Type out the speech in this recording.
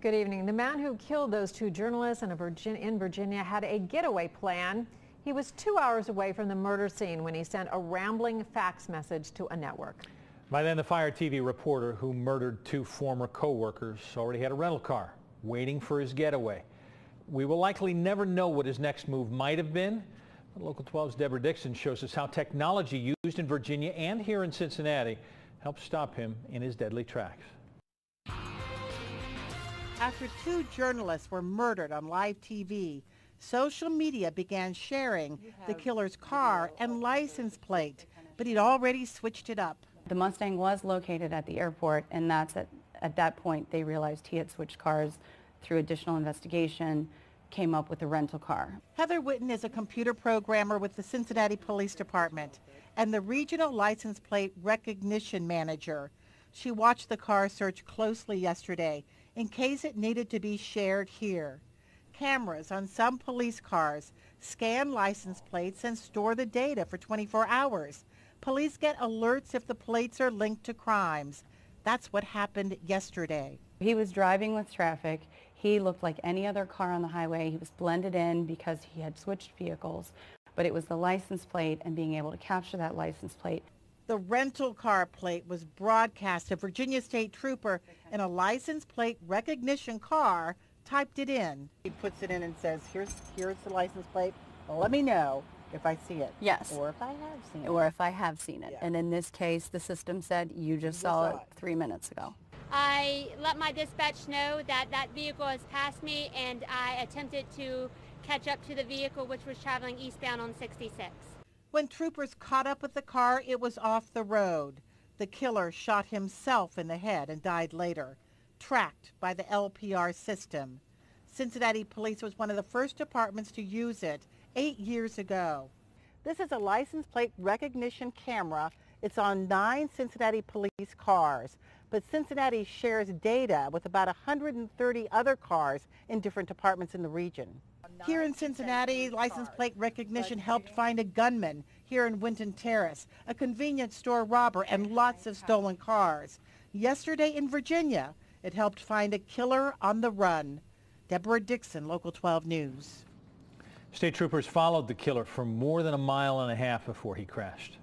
Good evening. The man who killed those two journalists in Virginia had a getaway plan. He was 2 hours away from the murder scene when he sent a rambling fax message to a network. By then, the Fire TV reporter who murdered two former co-workers already had a rental car waiting for his getaway. We will likely never know what his next move might have been. But Local 12's Deborah Dixon shows us how technology used in Virginia and here in Cincinnati helped stop him in his deadly tracks. After two journalists were murdered on live TV, social media began sharing the killer's car and license plate, but he'd already switched it up. The Mustang was located at the airport, and that's at that point they realized he had switched cars. Through additional investigation, came up with a rental car. Heather Witten is a computer programmer with the Cincinnati Police Department and the Regional License Plate Recognition Manager. She watched the car search closely yesterday in case it needed to be shared here. Cameras on some police cars scan license plates and store the data for 24 hours. Police get alerts if the plates are linked to crimes. That's what happened yesterday. He was driving with traffic. He looked like any other car on the highway. He was blended in because he had switched vehicles, but it was the license plate and being able to capture that license plate. The rental car plate was broadcast. A Virginia State Trooper in a license plate recognition car typed it in. He puts it in and says, here's the license plate. Let me know if I see it. Yes. Or if I have seen it. Or if I have seen it. Yeah. And in this case, the system said, you just saw it 3 minutes ago. I let my dispatch know that that vehicle has passed me, and I attempted to catch up to the vehicle, which was traveling eastbound on 66. When troopers caught up with the car, it was off the road. The killer shot himself in the head and died later, tracked by the LPR system. Cincinnati Police was one of the first departments to use it 8 years ago. This is a license plate recognition camera. It's on 9 Cincinnati police cars, but Cincinnati shares data with about 130 other cars in different departments in the region. Here in Cincinnati, license plate recognition helped find a gunman here in Winton Terrace, a convenience store robber, and lots of stolen cars. Yesterday in Virginia, it helped find a killer on the run. Deborah Dixon, Local 12 News. State troopers followed the killer for more than a mile and a half before he crashed.